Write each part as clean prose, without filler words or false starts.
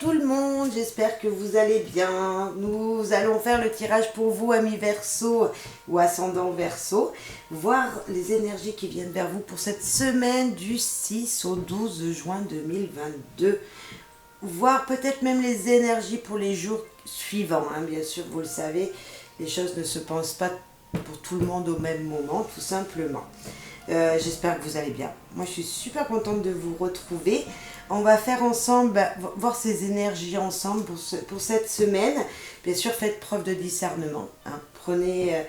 Tout le monde, j'espère que vous allez bien. Nous allons faire le tirage pour vous, amis Verseau ou ascendant Verseau, voir les énergies qui viennent vers vous pour cette semaine du 6 au 12 juin 2022. Voir peut-être même les énergies pour les jours suivants. Bien sûr, vous le savez, les choses ne se pensent pas pour tout le monde au même moment, tout simplement. J'espère que vous allez bien. Moi, je suis super contente de vous retrouver. On va faire ensemble, voir ces énergies ensemble pour cette semaine. Bien sûr, faites preuve de discernement. Prenez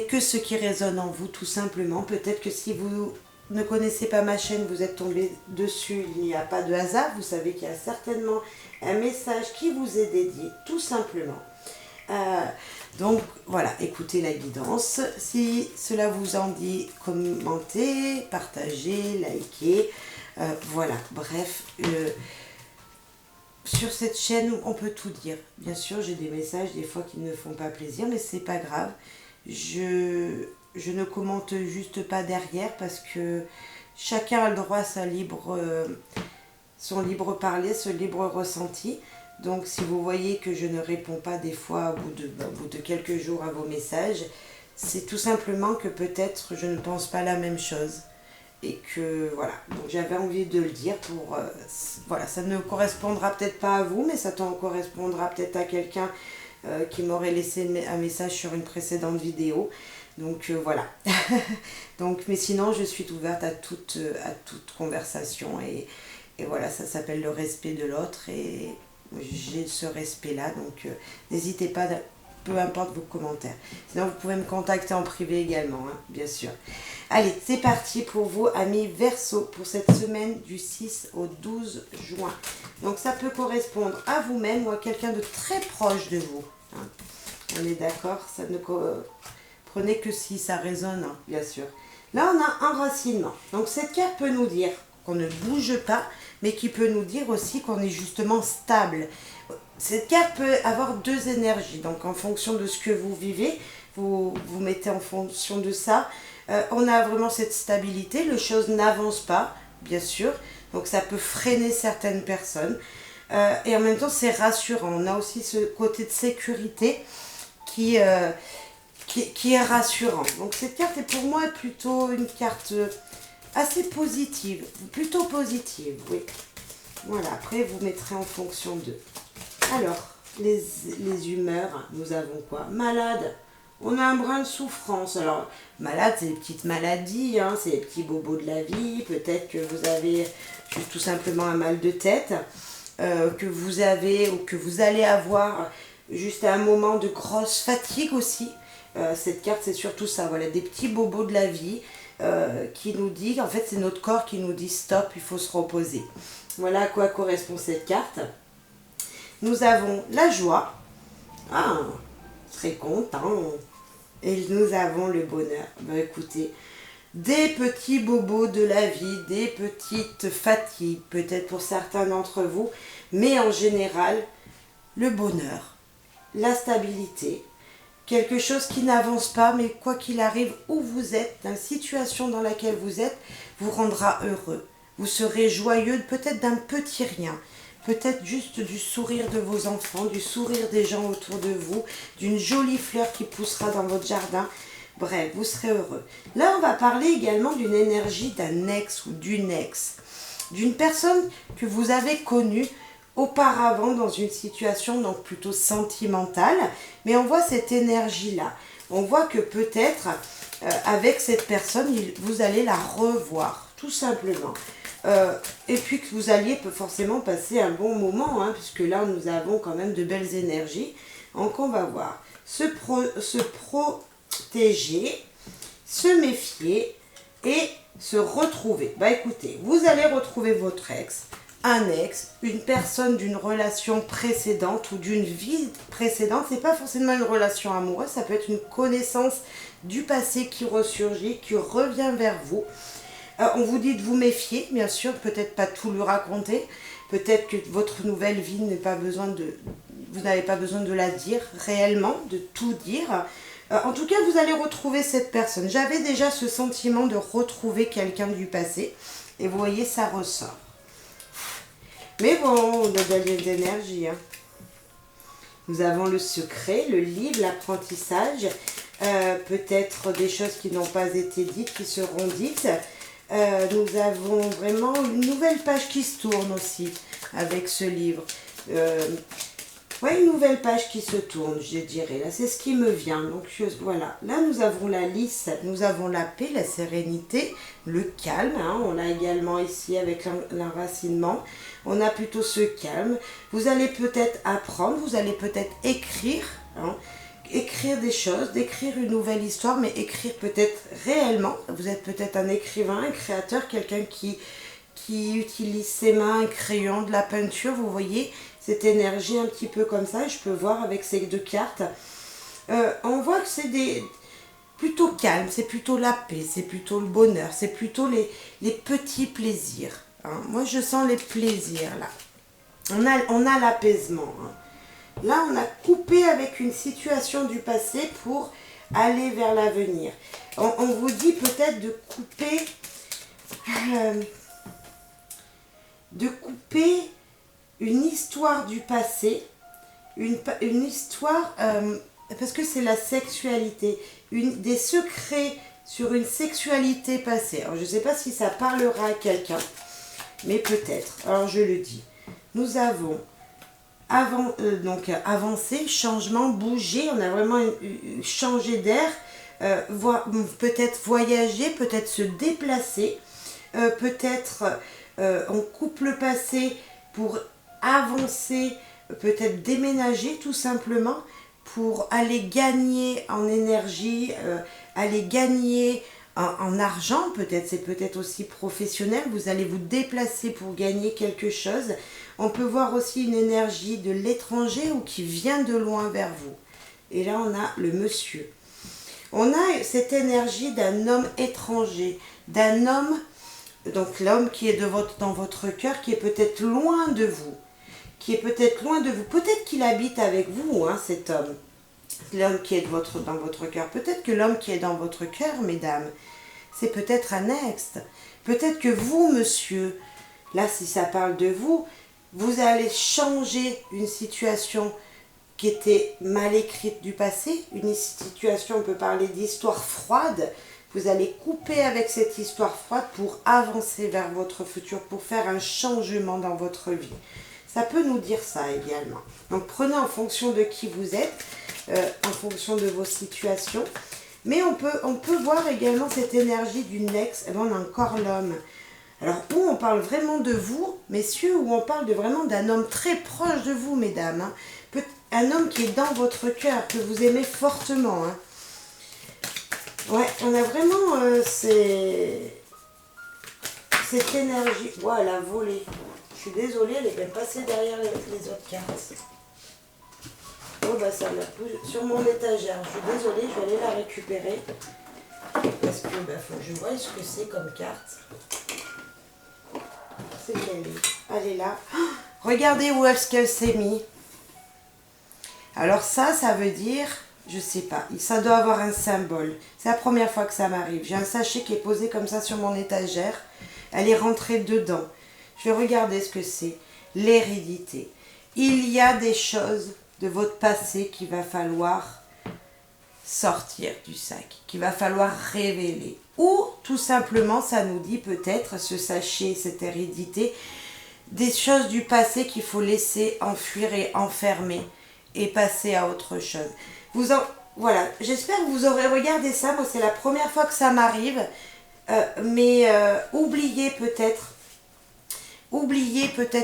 que ce qui résonne en vous, tout simplement. Peut-être que si vous ne connaissez pas ma chaîne, vous êtes tombé dessus, il n'y a pas de hasard. Vous savez qu'il y a certainement un message qui vous est dédié, tout simplement. Donc voilà, écoutez la guidance. Si cela vous en dit, commentez, partagez, likez. Voilà, bref, sur cette chaîne, on peut tout dire. Bien sûr, j'ai des messages des fois qui ne font pas plaisir, mais c'est pas grave. Je ne commente juste pas derrière parce que chacun a le droit à son libre parler, ce libre ressenti. Donc si vous voyez que je ne réponds pas des fois au bout de quelques jours à vos messages, c'est tout simplement que peut-être je ne pense pas la même chose. Et que voilà, donc j'avais envie de le dire pour voilà, ça ne correspondra peut-être pas à vous, mais ça correspondra peut-être à quelqu'un qui m'aurait laissé un message sur une précédente vidéo. Donc voilà. Donc, mais sinon, je suis ouverte à toute conversation et voilà, ça s'appelle le respect de l'autre et j'ai ce respect-là. Donc n'hésitez pas, peu importe vos commentaires. Sinon, vous pouvez me contacter en privé également, bien sûr. Allez, c'est parti pour vous, amis Verseau, pour cette semaine du 6 au 12 juin. Donc, ça peut correspondre à vous-même ou à quelqu'un de très proche de vous. On est d'accord, ça ne prenez que si ça résonne, bien sûr. Là, on a un enracinement. Donc, cette carte peut nous dire qu'on ne bouge pas, mais qui peut nous dire aussi qu'on est justement stable. Cette carte peut avoir deux énergies. Donc, en fonction de ce que vous vivez, vous mettez en fonction de ça. On a vraiment cette stabilité, les choses n'avancent pas, bien sûr, donc ça peut freiner certaines personnes. Et en même temps, c'est rassurant. On a aussi ce côté de sécurité qui est rassurant. Donc cette carte est pour moi plutôt une carte assez positive, plutôt positive, oui. Voilà, après vous mettrez en fonction d'eux. Alors, les humeurs, nous avons quoi? Malade. On a un brin de souffrance. Alors, malade, c'est des petites maladies, c'est les petits bobos de la vie. Peut-être que vous avez juste tout simplement un mal de tête, que vous avez ou que vous allez avoir juste à un moment de grosse fatigue aussi. Cette carte, c'est surtout ça. Voilà, des petits bobos de la vie qui nous dit, en fait, c'est notre corps qui nous dit stop, il faut se reposer. Voilà à quoi correspond cette carte. Nous avons la joie. Très content. Et nous avons le bonheur. Écoutez, des petits bobos de la vie, des petites fatigues, peut-être pour certains d'entre vous, mais en général, le bonheur, la stabilité, quelque chose qui n'avance pas, mais quoi qu'il arrive, où vous êtes, dans la situation dans laquelle vous êtes, vous rendra heureux. Vous serez joyeux, peut-être d'un petit rien. Peut-être juste du sourire de vos enfants, du sourire des gens autour de vous, d'une jolie fleur qui poussera dans votre jardin. Bref, vous serez heureux. Là, on va parler également d'une énergie d'un ex ou d'une ex. D'une personne que vous avez connue auparavant dans une situation donc plutôt sentimentale. Mais on voit cette énergie-là. On voit que peut-être, avec cette personne, vous allez la revoir, tout simplement. Et puis que vous alliez forcément passer un bon moment, puisque là nous avons quand même de belles énergies. Donc on va voir. Se protéger, se méfier et se retrouver. Écoutez, vous allez retrouver votre ex, un ex, une personne d'une relation précédente ou d'une vie précédente. C'est pas forcément une relation amoureuse, ça peut être une connaissance du passé qui ressurgit, qui revient vers vous. On vous dit de vous méfier, bien sûr, peut-être pas tout lui raconter, peut-être que votre nouvelle vie vous n'avez pas besoin de la dire réellement, de tout dire. En tout cas, vous allez retrouver cette personne. J'avais déjà ce sentiment de retrouver quelqu'un du passé, et vous voyez, ça ressort. Mais bon, on a d'énergie. Hein. Nous avons le secret, le livre, l'apprentissage. Peut-être des choses qui n'ont pas été dites, qui seront dites. Nous avons vraiment une nouvelle page qui se tourne aussi avec ce livre. Ouais, une nouvelle page qui se tourne, je dirais. Là, c'est ce qui me vient. Donc, voilà. Là, nous avons la lisse, nous avons la paix, la sérénité, le calme. Hein. On l'a également ici avec l'enracinement. On a plutôt ce calme. Vous allez peut-être apprendre, vous allez peut-être écrire. Hein. Écrire des choses, d'écrire une nouvelle histoire, mais écrire peut-être réellement. Vous êtes peut-être un écrivain, un créateur, quelqu'un qui utilise ses mains, un crayon, de la peinture, vous voyez cette énergie un petit peu comme ça, je peux voir avec ces deux cartes. On voit que c'est plutôt calme, c'est plutôt la paix, c'est plutôt le bonheur, c'est plutôt les petits plaisirs. Hein. Moi, je sens les plaisirs là. On a l'apaisement. Hein. Là, on a coupé avec une situation du passé pour aller vers l'avenir. On vous dit peut-être de couper une histoire du passé, une histoire, parce que c'est la sexualité, des secrets sur une sexualité passée. Alors, je ne sais pas si ça parlera à quelqu'un, mais peut-être. Alors, je le dis. Nous avons donc avancer, changement, bouger, on a vraiment changé d'air, peut-être voyager, peut-être se déplacer, peut-être on coupe le passé pour avancer, peut-être déménager tout simplement pour aller gagner en énergie, aller gagner en argent, peut-être, c'est peut-être aussi professionnel, vous allez vous déplacer pour gagner quelque chose. On peut voir aussi une énergie de l'étranger ou qui vient de loin vers vous. Et là, on a le monsieur. On a cette énergie d'un homme étranger, d'un homme, donc l'homme qui est dans votre cœur, qui est peut-être loin de vous, Peut-être qu'il habite avec vous, hein, cet homme. L'homme qui est dans votre cœur. Peut-être que l'homme qui est dans votre cœur, mesdames, c'est peut-être un ex. Peut-être que vous, monsieur, là, si ça parle de vous, vous allez changer une situation qui était mal écrite du passé. Une situation, on peut parler d'histoire froide. Vous allez couper avec cette histoire froide pour avancer vers votre futur, pour faire un changement dans votre vie. Ça peut nous dire ça également. Donc prenez en fonction de qui vous êtes, en fonction de vos situations. Mais on peut voir également cette énergie d'une ex. Et bien, on a encore l'homme. Alors, où on parle vraiment de vous, messieurs, où on parle vraiment d'un homme très proche de vous, mesdames. Hein. Un homme qui est dans votre cœur, que vous aimez fortement. Hein. Ouais, on a vraiment cette énergie. Voilà, volée. Je suis désolée, elle est bien passée derrière les autres cartes. Oh bah ça m'a plu sur mon étagère. Je suis désolée, je vais aller la récupérer. Parce que faut que je voie ce que c'est comme carte. C'est qu'elle est. Elle est là. Oh, regardez où est-ce qu'elle s'est mise. Alors ça veut dire, je sais pas, ça doit avoir un symbole. C'est la première fois que ça m'arrive. J'ai un sachet qui est posé comme ça sur mon étagère. Elle est rentrée dedans. Je vais regarder ce que c'est. L'hérédité. Il y a des choses de votre passé qu'il va falloir sortir du sac, qu'il va falloir révéler. Ou tout simplement, ça nous dit peut-être, ce sachet, cette hérédité, des choses du passé qu'il faut laisser enfuir et enfermer et passer à autre chose. Voilà, j'espère que vous aurez regardé ça. Moi, c'est la première fois que ça m'arrive. Mais oubliez peut-être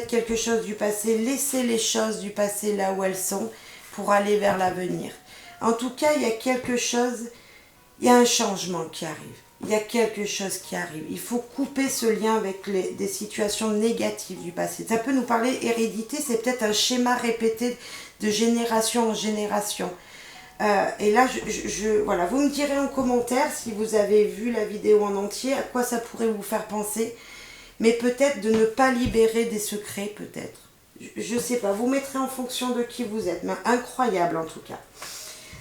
quelque chose du passé, laissez les choses du passé là où elles sont pour aller vers l'avenir. En tout cas, il y a quelque chose, il y a un changement qui arrive. Il y a quelque chose qui arrive. Il faut couper ce lien avec des situations négatives du passé. Ça peut nous parler hérédité, c'est peut-être un schéma répété de génération en génération. Et là, voilà, vous me direz en commentaire si vous avez vu la vidéo en entier, à quoi ça pourrait vous faire penser. Mais peut-être de ne pas libérer des secrets, peut-être. Je ne sais pas, vous mettrez en fonction de qui vous êtes. Mais incroyable en tout cas.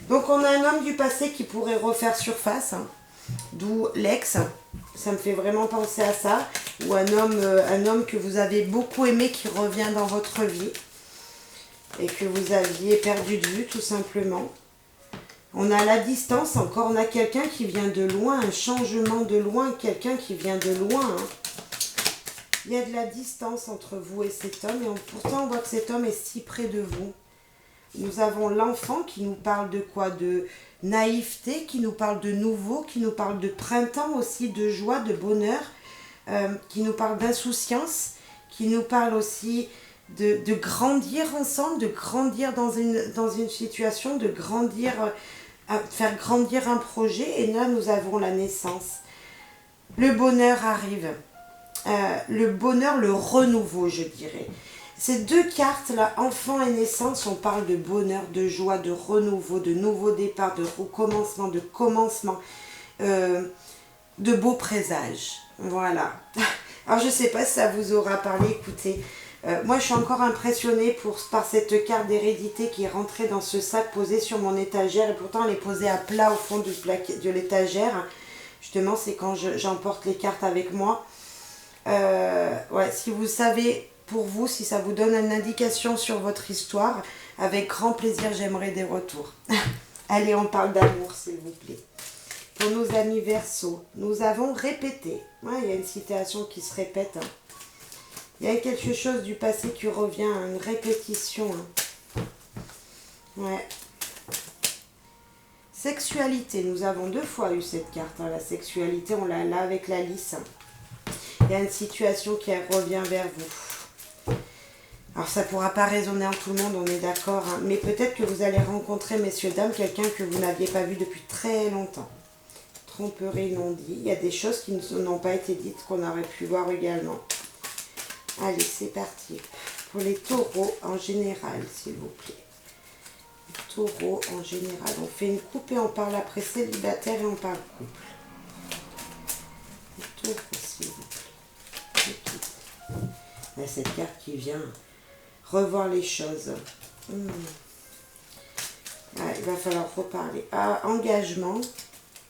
Donc on a un homme du passé qui pourrait refaire surface, hein, d'où l'ex. Ça me fait vraiment penser à ça. ou un homme que vous avez beaucoup aimé qui revient dans votre vie et que vous aviez perdu de vue tout simplement. On a la distance, encore on a quelqu'un qui vient de loin, un changement de loin, quelqu'un qui vient de loin. Hein. Il y a de la distance entre vous et cet homme et pourtant on voit que cet homme est si près de vous. Nous avons l'enfant qui nous parle de quoi? De naïveté, qui nous parle de nouveau, qui nous parle de printemps aussi, de joie, de bonheur, qui nous parle d'insouciance, qui nous parle aussi de grandir ensemble, de grandir dans une situation, de grandir, faire grandir un projet. Et là, nous avons la naissance. Le bonheur arrive. Le bonheur, le renouveau, je dirais. Ces deux cartes-là, enfant et naissance, on parle de bonheur, de joie, de renouveau, de nouveau départ, de recommencement, de commencement, de beaux présages. Voilà. Alors, je ne sais pas si ça vous aura parlé. Écoutez, moi, je suis encore impressionnée par cette carte d'hérédité qui est rentrée dans ce sac posé sur mon étagère. Et pourtant, elle est posée à plat au fond de l'étagère. Justement, c'est quand j'emporte les cartes avec moi. Ouais, si vous savez, pour vous, si ça vous donne une indication sur votre histoire, avec grand plaisir, j'aimerais des retours. Allez, on parle d'amour, s'il vous plaît. Pour nos amis Verseaux, nous avons répété. Ouais, il y a une citation qui se répète. Hein. Il y a quelque chose du passé qui revient, une répétition. Hein. Ouais. Sexualité, nous avons 2 fois eu cette carte. Hein. La sexualité, on l'a là avec la lisse. Il y a une situation qui revient vers vous. Alors ça ne pourra pas résonner en tout le monde, on est d'accord. Hein. Mais peut-être que vous allez rencontrer, messieurs, dames, quelqu'un que vous n'aviez pas vu depuis très longtemps. Tromperie non dit. Il y a des choses qui n'ont pas été dites qu'on aurait pu voir également. Allez, c'est parti. Pour les taureaux en général, s'il vous plaît. Les taureaux en général. On fait une coupe et on parle après célibataire et on parle couple. Les taureaux, s'il vous plaît. Il y a cette carte qui vient revoir les choses. Ah, il va falloir reparler. Ah, engagement.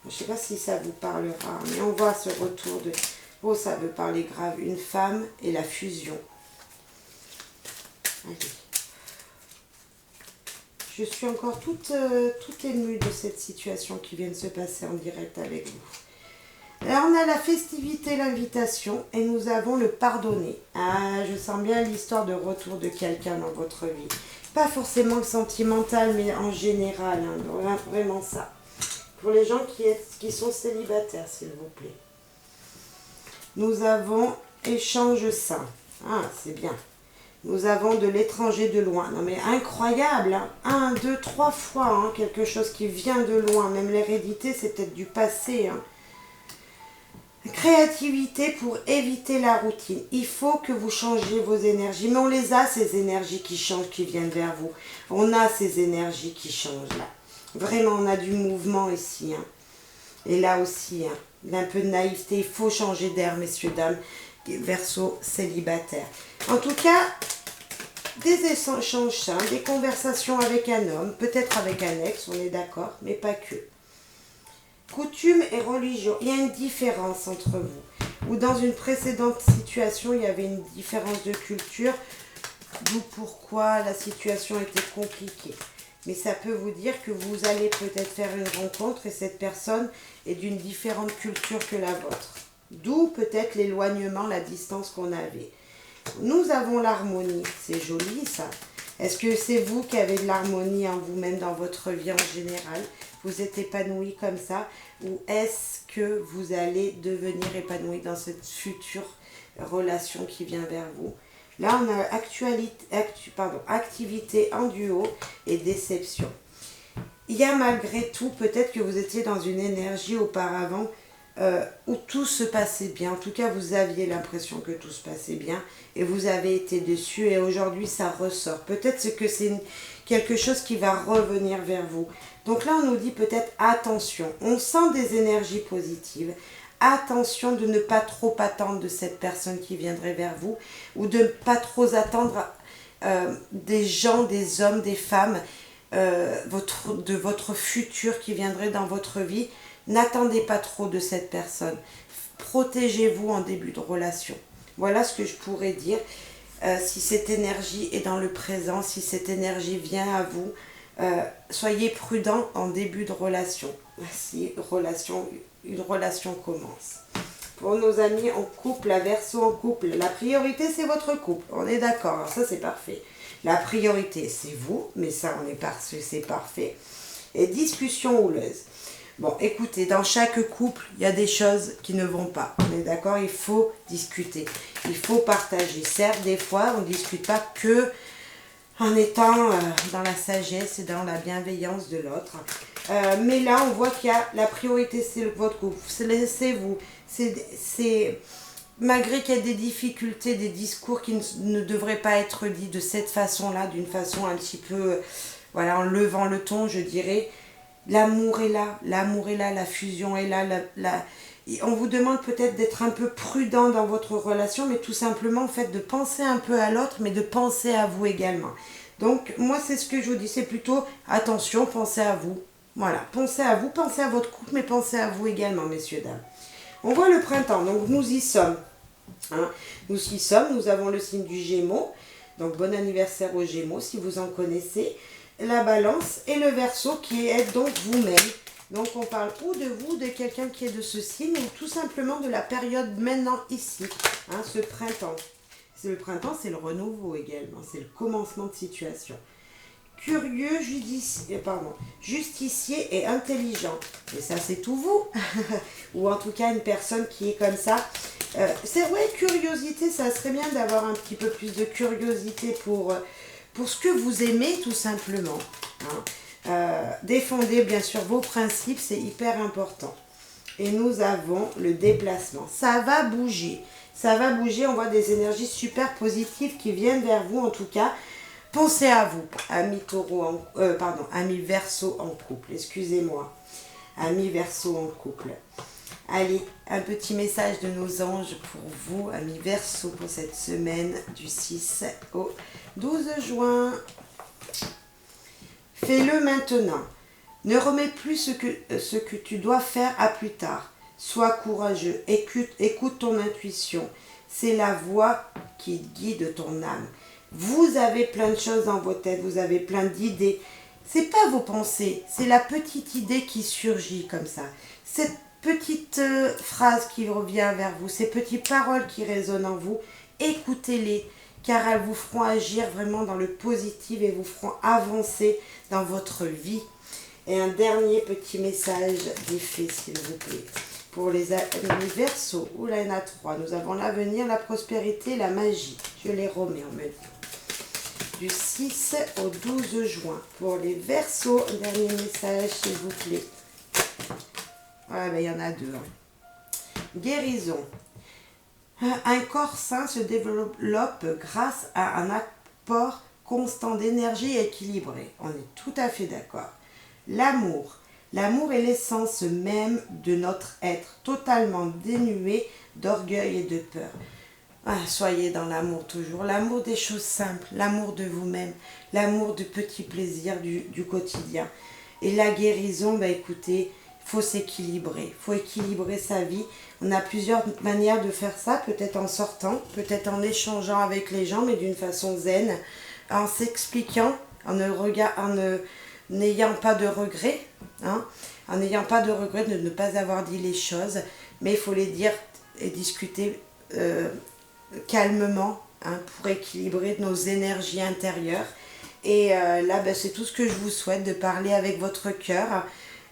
Je ne sais pas si ça vous parlera, mais on voit ce retour de... Oh, ça veut parler grave. Une femme et la fusion. Allez. Je suis encore toute émue de cette situation qui vient de se passer en direct avec vous. Là, on a la festivité, l'invitation, et nous avons le pardonner. Ah, je sens bien l'histoire de retour de quelqu'un dans votre vie. Pas forcément sentimental, mais en général, hein, vraiment ça. Pour les gens qui sont célibataires, s'il vous plaît. Nous avons échange sain. Ah, c'est bien. Nous avons de l'étranger de loin. Non mais incroyable, hein. 1, 2, 3 fois, hein, quelque chose qui vient de loin. Même l'hérédité, c'est peut-être du passé, hein. Créativité pour éviter la routine. Il faut que vous changiez vos énergies. Mais on les a, ces énergies qui changent, qui viennent vers vous. On a ces énergies qui changent là. Vraiment, on a du mouvement ici. Hein. Et là aussi, hein, un peu de naïveté. Il faut changer d'air, messieurs, dames. Verseau célibataire. En tout cas, des échanges sains, des conversations avec un homme, peut-être avec un ex, on est d'accord, mais pas que. Coutume et religion, il y a une différence entre vous. Ou dans une précédente situation, il y avait une différence de culture, d'où pourquoi la situation était compliquée. Mais ça peut vous dire que vous allez peut-être faire une rencontre et cette personne est d'une différente culture que la vôtre. D'où peut-être l'éloignement, la distance qu'on avait. Nous avons l'harmonie, c'est joli ça. Est-ce que c'est vous qui avez de l'harmonie en vous-même dans votre vie en général? Vous êtes épanoui comme ça? Ou est-ce que vous allez devenir épanoui dans cette future relation qui vient vers vous? Là, on a activité en duo et déception. Il y a malgré tout, peut-être que vous étiez dans une énergie auparavant où tout se passait bien. En tout cas, vous aviez l'impression que tout se passait bien et vous avez été déçu et aujourd'hui, ça ressort. Peut-être que c'est quelque chose qui va revenir vers vous. Donc là, on nous dit peut-être attention. On sent des énergies positives. Attention de ne pas trop attendre de cette personne qui viendrait vers vous ou de ne pas trop attendre des gens, des hommes, des femmes, de votre futur qui viendrait dans votre vie. N'attendez pas trop de cette personne. protégez-vous en début de relation. Voilà ce que je pourrais dire. Si cette énergie est dans le présent, si cette énergie vient à vous, soyez prudent en début de relation. Si une relation commence. Pour nos amis en couple, la Verseau en couple, la priorité c'est votre couple. On est d'accord, alors ça c'est parfait. La priorité c'est vous, mais ça on est parfait, c'est parfait. Et discussion houleuse. Bon, écoutez, dans chaque couple, il y a des choses qui ne vont pas. On est d'accord, il faut discuter. Il faut partager. Certes, des fois, on ne discute pas que en étant dans la sagesse et dans la bienveillance de l'autre. Mais là, on voit qu'il y a la priorité, c'est votre couple. C'est vous. C'est malgré qu'il y ait des difficultés, des discours qui ne devraient pas être dits de cette façon-là, d'une façon un petit peu, voilà, en levant le ton, je dirais. L'amour est là, la fusion est là. On vous demande peut-être d'être un peu prudent dans votre relation, mais tout simplement en fait de penser un peu à l'autre, mais de penser à vous également. Donc moi c'est ce que je vous dis, c'est plutôt attention, pensez à vous. Voilà, pensez à vous, pensez à votre couple, mais pensez à vous également, messieurs, dames. On voit le printemps, donc nous y sommes. Hein. Nous y sommes, nous avons le signe du Gémeaux. Donc bon anniversaire aux Gémeaux si vous en connaissez. La Balance et le Verseau qui est donc vous-même. Donc on parle ou de vous, de quelqu'un qui est de ce signe, ou tout simplement de la période maintenant ici, hein, ce printemps. Le printemps, c'est le renouveau également, c'est le commencement de situation. Curieux, justicier et intelligent. Et ça, c'est tout vous. Ou en tout cas, une personne qui est comme ça. C'est vrai, curiosité, ça serait bien d'avoir un petit peu plus de curiosité pour ce que vous aimez, tout simplement. Hein. Défendez, bien sûr, vos principes, c'est hyper important. Et nous avons le déplacement. Ça va bouger. Ça va bouger, on voit des énergies super positives qui viennent vers vous, en tout cas. Pensez à vous, amis Verseau en couple, excusez-moi, amis Verseau en couple. Allez, un petit message de nos anges pour vous, amis Verseau, pour cette semaine du 6 au 12 juin. Fais-le maintenant. Ne remets plus ce que tu dois faire à plus tard. Sois courageux, écoute ton intuition. C'est la voix qui guide ton âme. Vous avez plein de choses dans vos têtes, vous avez plein d'idées. C'est pas vos pensées, c'est la petite idée qui surgit comme ça. Cette petite phrase qui revient vers vous, ces petites paroles qui résonnent en vous, écoutez-les, car elles vous feront agir vraiment dans le positif et vous feront avancer dans votre vie. Et un dernier petit message d'effet, s'il vous plaît. Pour les amis Verseau, ou la NA3, nous avons l'avenir, la prospérité, la magie. Je les remets en même temps. Du 6 au 12 juin. Pour les Verseaux, un dernier message, s'il vous plaît. Ouais, ben, il y en a deux. Hein. Guérison. Un corps sain se développe grâce à un apport constant d'énergie équilibré. On est tout à fait d'accord. L'amour. L'amour est l'essence même de notre être, totalement dénué d'orgueil et de peur. Soyez dans l'amour toujours, l'amour des choses simples, l'amour de vous-même, l'amour de petits plaisirs du quotidien. Et la guérison, écoutez, il faut s'équilibrer, il faut équilibrer sa vie. On a plusieurs manières de faire ça, peut-être en sortant, peut-être en échangeant avec les gens, mais d'une façon zen, en s'expliquant, en n'ayant pas de regrets, hein, en n'ayant pas de regrets de ne pas avoir dit les choses, mais il faut les dire et discuter calmement, hein, pour équilibrer nos énergies intérieures. Et là, c'est tout ce que je vous souhaite, de parler avec votre cœur,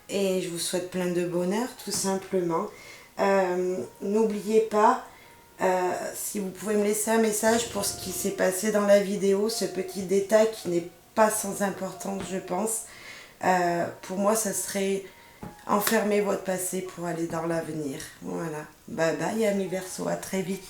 et je vous souhaite plein de bonheur, tout simplement. N'oubliez pas, si vous pouvez me laisser un message pour ce qui s'est passé dans la vidéo, ce petit détail qui n'est pas sans importance, je pense. Pour moi, ça serait enfermer votre passé pour aller dans l'avenir. Voilà. Bye bye, amis Verseau, à très vite.